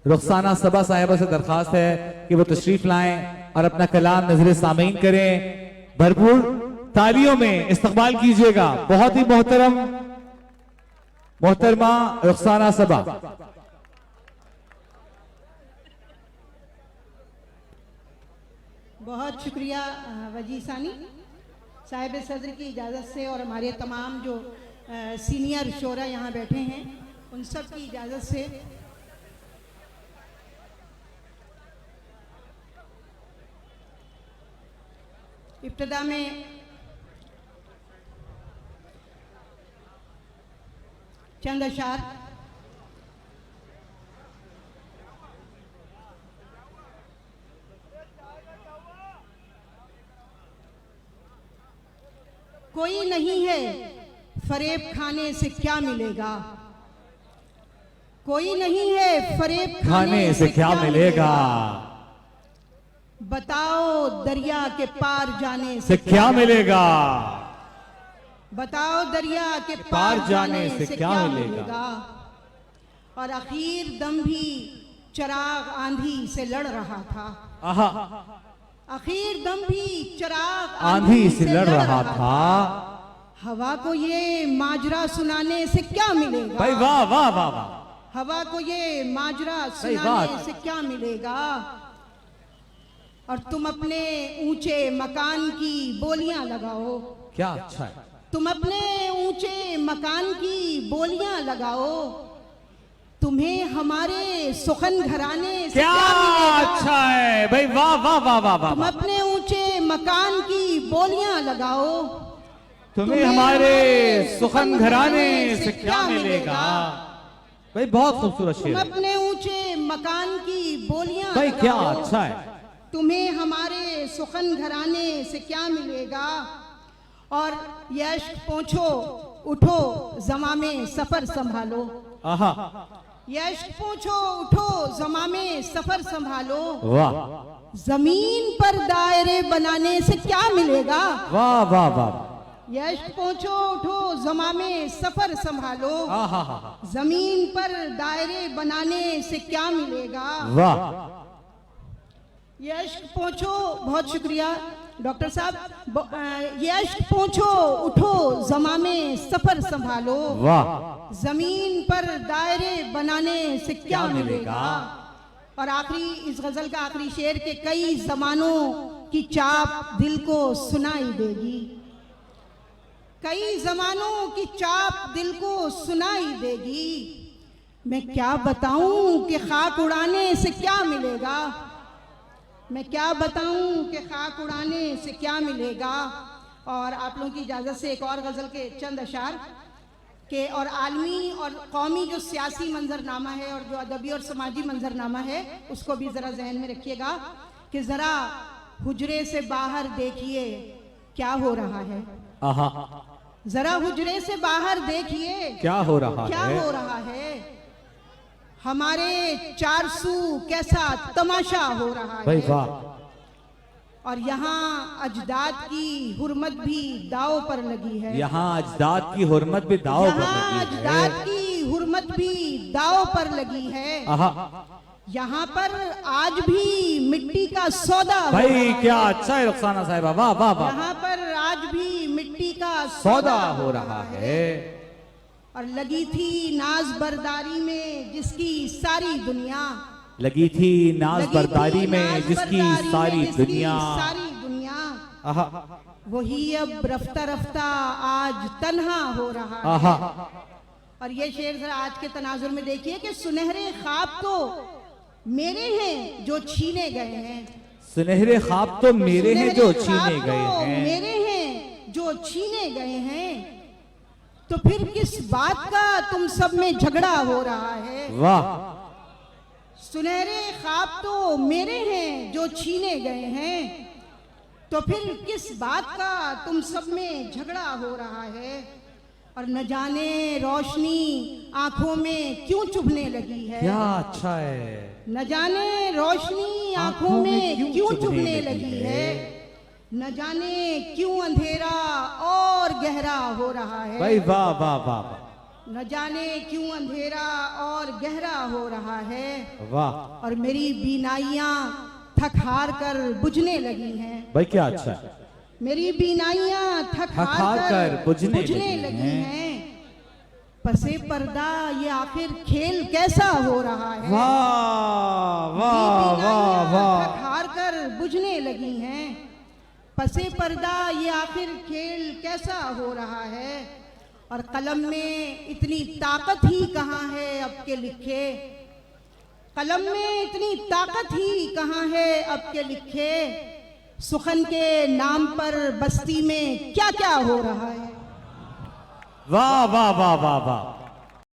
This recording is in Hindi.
रुखसाना सबा साहिबा से दरखास्त है कि वो तशरीफ लाएं और अपना कलाम नजर सामीन करें। भरपूर तालियों में इस्तकबाल कीजिएगा बहुत ही मोहतरमा रुखसाना सबा। बहुत शुक्रिया वजी सानी साहिब सदर की इजाज़त से और हमारे तमाम जो सीनियर शोरा यहाँ बैठे हैं उन सब की इजाज़त से इब्तिदा में चंद अशार कोई नहीं है फरेब खाने से क्या मिलेगा, कोई नहीं है फरेब खाने से क्या मिलेगा, बताओ दरिया के पार जाने से क्या मिलेगा, बताओ दरिया के पार जाने से क्या मिलेगा। और आखिर दम भी चिराग आंधी से लड़ रहा था, आखिर दम भी चिराग आंधी से लड़ रहा था। हवा को ये माजरा सुनाने से क्या मिलेगा, भाई वाह वाह वाह वाह, हवा को ये माजरा सुनाने से क्या मिलेगा। और तुम अपने ऊंचे मकान की बोलियां लगाओ, क्या अच्छा है, तुम अपने ऊंचे मकान की बोलियां लगाओ, तुम्हें हमारे सुखन घराने से क्या अच्छा है भाई वाह वाह वाह वाह वाह। तुम अपने ऊंचे मकान की बोलियां लगाओ, तुम्हें हमारे सुखन घराने से क्या मिलेगा। भाई बहुत खूबसूरत शेर तुम है। अपने ऊंचे मकान की बोलियां भाई क्या लगाओ, अच्छा है, तुम्हें हमारे सुखन घराने से क्या मिलेगा। और यश पोंछो उठो ज़मामे सफर संभालो, आहा, यश पोंछो उठो ज़मामे सफर संभालो, वाह जमीन पर दायरे बनाने से क्या मिलेगा। वाह वाह वाह, यश पोंछो उठो ज़मामे सफर संभालो, आहा, जमीन पर दायरे बनाने से क्या मिलेगा। वाह यश पोंछो, बहुत शुक्रिया डॉक्टर साहब। यश पोंछो उठो ज़मामे सफर संभालो, वाह, जमीन पर दायरे बनाने से क्या मिलेगा। और आखिरी इस गजल का आखिरी शेर के कई जमानों की चाप दिल को सुनाई देगी, कई जमानों की चाप दिल को सुनाई देगी। मैं क्या बताऊं कि खाक उड़ाने से क्या मिलेगा, मैं क्या बताऊं कि खाक उड़ाने से क्या मिलेगा। और आप लोगों की इजाज़त से एक और गज़ल के चंद अशार के और आलमी और कौमी जो सियासी मंजरनामा है और जो अदबी और समाजी मंजरनामा है उसको भी ज़रा जहन में रखिएगा कि ज़रा हुजरे से बाहर देखिए क्या हो रहा है, ज़रा हुजरे से बाहर देखिए क्या हो रहा क्या है, हो रहा है। हमारे चारसू कैसा तमाशा हो रहा भाई है। वाह। और यहाँ अजदाद की हुर्मत भी दाव पर लगी है, यहाँ अजदाद की हुर्मत भी दाव पर यहाँ लगी अजदाद है। की हुर्मत भी दाव पर लगी है। यहाँ पर आज भी मिट्टी का सौदा भाई क्या अच्छा है रुखसाना साहिबा, वाह वाह वाह। यहाँ पर आज भी मिट्टी का सौदा हो रहा है। और लगी थी नाज बरदारी में जिसकी सारी दुनिया, लगी थी नाज बरदारी में जिसकी सारी दुनिया, सारी दुनिया वही अब रफ्ता रफ्ता आज तन्हा हो रहा है। और ये शेर जरा आज के तनाजुर में देखिए कि सुनहरे ख्वाब तो मेरे हैं जो छीने गए हैं, सुनहरे ख्वाब तो मेरे हैं जो छीने गए हैं, मेरे हैं जो छीने गए हैं। तो फिर किस बात का तुम सब में झगड़ा हो रहा है। वाह। सुनहरे ख्वाब तो मेरे हैं जो छीने गए हैं, तो फिर किस बात का तुम सब में झगड़ा हो रहा है। और न जाने रोशनी आंखों में क्यों चुभने लगी है, क्या अच्छा है, न जाने रोशनी आंखों में क्यों चुभने लगी है, न जाने क्यों अंधेरा और गहरा हो रहा है। भाई वाह वाह वाह। न जाने क्यों अंधेरा और गहरा हो रहा है, वाह और मेरी बीनाइयां थक हार कर बुझने लगी हैं। भाई क्या अच्छा है। मेरी बीनाइयां थक हार कर बुझने लगी हैं। पसे पर्दा ये आखिर खेल कैसा हो रहा है। वाह मेरी वाह वाह बीनाइयां वाह। थक हार कर बुझने लगी हैं। पसे पर्दा ये आखिर खेल कैसा हो रहा है। और कलम में इतनी ताकत ही कहाँ है अब के लिखे। कलम में इतनी ताकत ही कहाँ है अब के लिखे। सुखन के नाम पर बस्ती में क्या क्या हो रहा है। वाह वाह वाह वाह वाह।